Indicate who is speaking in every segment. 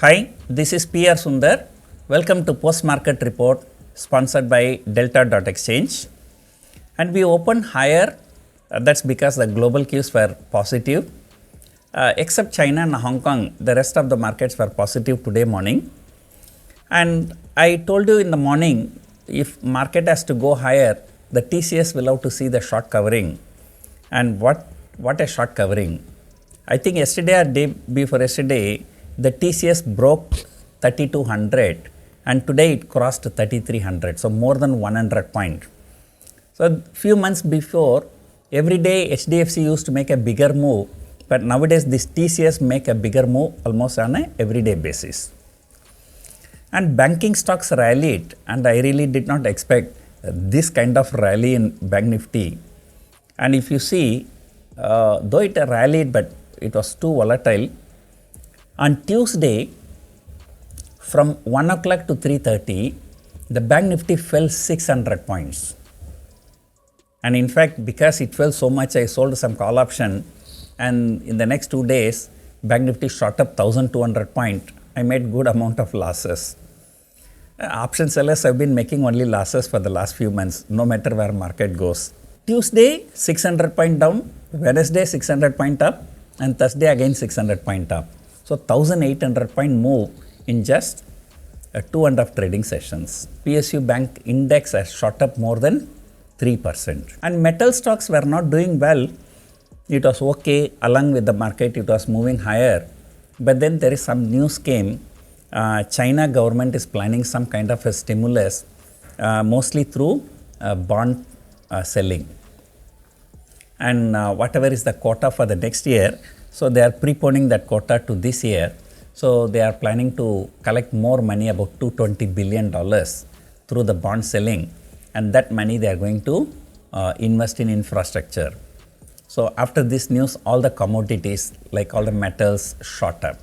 Speaker 1: Hi, this is PR Sundar. Welcome to Post Market Report sponsored by Delta.exchange. And we opened higher, that's because the global cues were positive. Except China and Hong Kong, the rest of the markets were positive today morning. And I told you in the morning, if market has to go higher, the TCS will have to see the short covering. And what a short covering. I think yesterday or day before yesterday, the TCS broke 3200 and today it crossed 3300, so more than 100 point. So few months before, every day HDFC used to make a bigger move, but nowadays this TCS make a bigger move almost on a everyday basis. And banking stocks rallied, and I really did not expect this kind of rally in Bank Nifty. And if you see, though it rallied, but it was too volatile. On Tuesday, from 1 o'clock to 3:30, the Bank Nifty fell 600 points. And in fact, because it fell so much, I sold some call option, and in the next 2 days, Bank Nifty shot up 1200 points. I made good amount of losses. Option sellers have been making only losses for the last few months, no matter where market goes. Tuesday, 600 point down, Wednesday, 600 point up, and Thursday again 600 point up. So 1800 point move in just 2.5 trading sessions. PSU Bank Index has shot up more than 3%. And metal stocks were not doing well. It was okay, along with the market, it was moving higher. But then there is some news came. China government is planning some kind of a stimulus, mostly through bond selling. And whatever is the quota for the next year, so they are preponing that quota to this year. So they are planning to collect more money, about $220 billion through the bond selling, and that money they are going to invest in infrastructure. So after this news, all the commodities, like all the metals, shot up.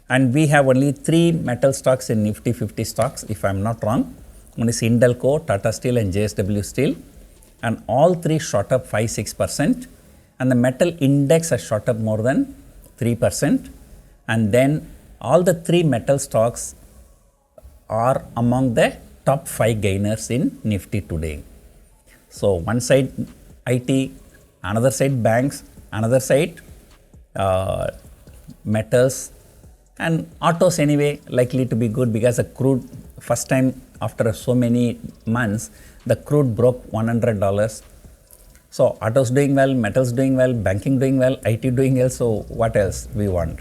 Speaker 1: And we have only 3 metal stocks in Nifty 50 stocks, if I am not wrong. One is Indelco, Tata Steel and JSW Steel, and all 3 shot up 5-6%. And the metal index has shot up more than 3%. And then all the 3 metal stocks are among the top 5 gainers in Nifty today. So one side IT, another side banks, another side metals, and autos anyway likely to be good because the crude, first time after so many months, the crude broke $100. So autos doing well, metals doing well, banking doing well, IT doing well, so what else we want?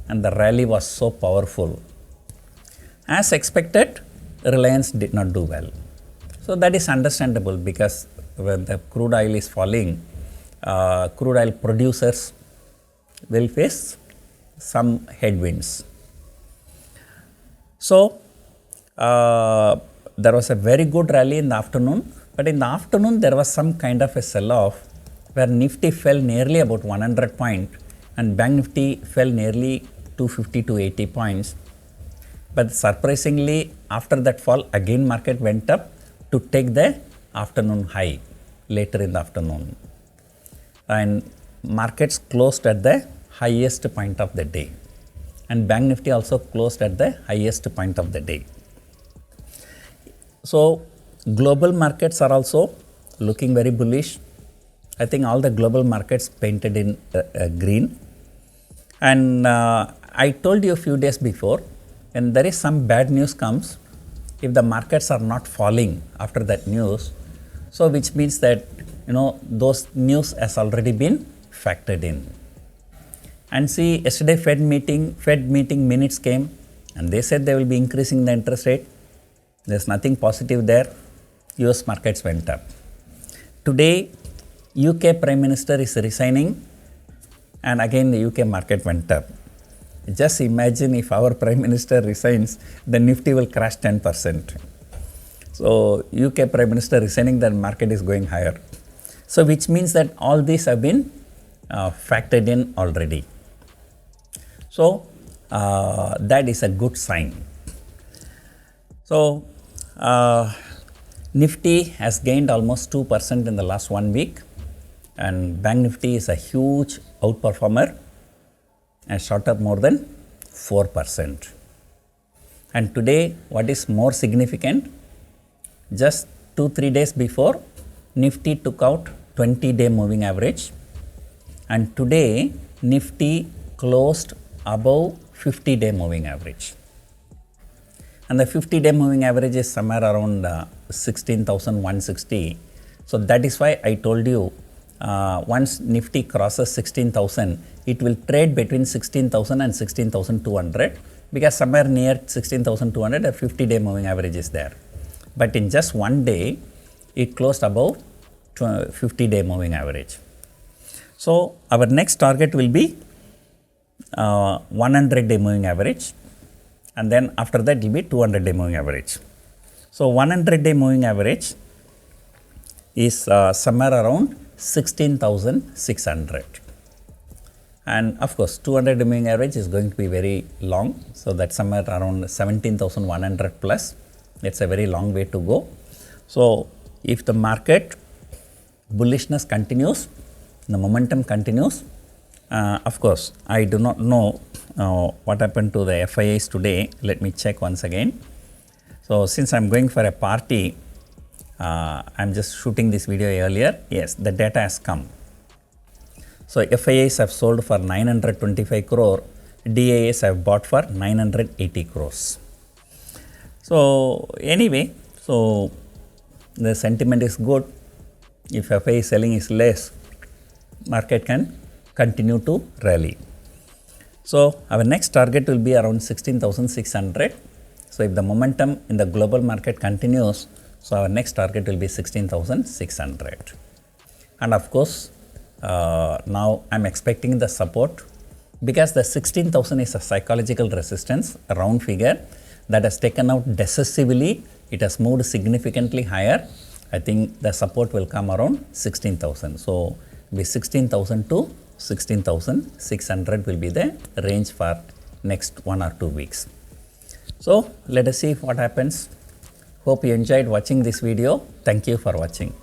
Speaker 1: And the rally was so powerful. As expected, Reliance did not do well. So that is understandable because when the crude oil is falling, crude oil producers will face some headwinds. So there was a very good rally in the afternoon. But in the afternoon, there was some kind of a sell-off where Nifty fell nearly about 100 points and Bank Nifty fell nearly 250 to 80 points. But surprisingly, after that fall, again market went up to take the afternoon high later in the afternoon. And markets closed at the highest point of the day. And Bank Nifty also closed at the highest point of the day. So global markets are also looking very bullish. I think all the global markets painted in green. And I told you a few days before, when there is some bad news comes, if the markets are not falling after that news, so which means that those news has already been factored in. And see, yesterday Fed meeting minutes came and they said they will be increasing the interest rate. There's nothing positive there. US markets went up. Today, UK Prime Minister is resigning and again the UK market went up. Just imagine if our Prime Minister resigns, the Nifty will crash 10%. So UK Prime Minister resigning, the market is going higher. So which means that all these have been factored in already. So that is a good sign. So Nifty has gained almost 2% in the last 1 week, and Bank Nifty is a huge outperformer and shot up more than 4%. And today, what is more significant? Just 2-3 days before, Nifty took out 20-day moving average, and today Nifty closed above 50-day moving average. And the 50-day moving average is somewhere around 16,160. So that is why I told you once Nifty crosses 16,000, it will trade between 16,000 and 16,200, because somewhere near 16,200 a 50-day moving average is there. But in just one day, it closed above 50-day moving average. So our next target will be 100-day moving average, and then after that it will be 200-day moving average. So 100-day moving average is somewhere around 16,600, and of course 200-day moving average is going to be very long, so that's somewhere around 17,100 plus. It's a very long way to go. So if the market bullishness continues, the momentum continues, of course I do not know what happened to the FIIs today. Let me check once again. So since I'm going for a party, I'm just shooting this video earlier. Yes, the data has come. So FIIs have sold for 925 crore, DIIs have bought for 980 crores. So anyway, so the sentiment is good. If FII selling is less, market can continue to rally. So our next target will be around 16,600. So if the momentum in the global market continues, so our next target will be 16,600. And of course, now I'm expecting the support, because the 16,000 is a psychological resistance, a round figure that has taken out decisively. It has moved significantly higher. I think the support will come around 16,000. So be 16,000 to 16,600 will be the range for next 1 or 2 weeks. So let us see what happens. Hope you enjoyed watching this video. Thank you for watching.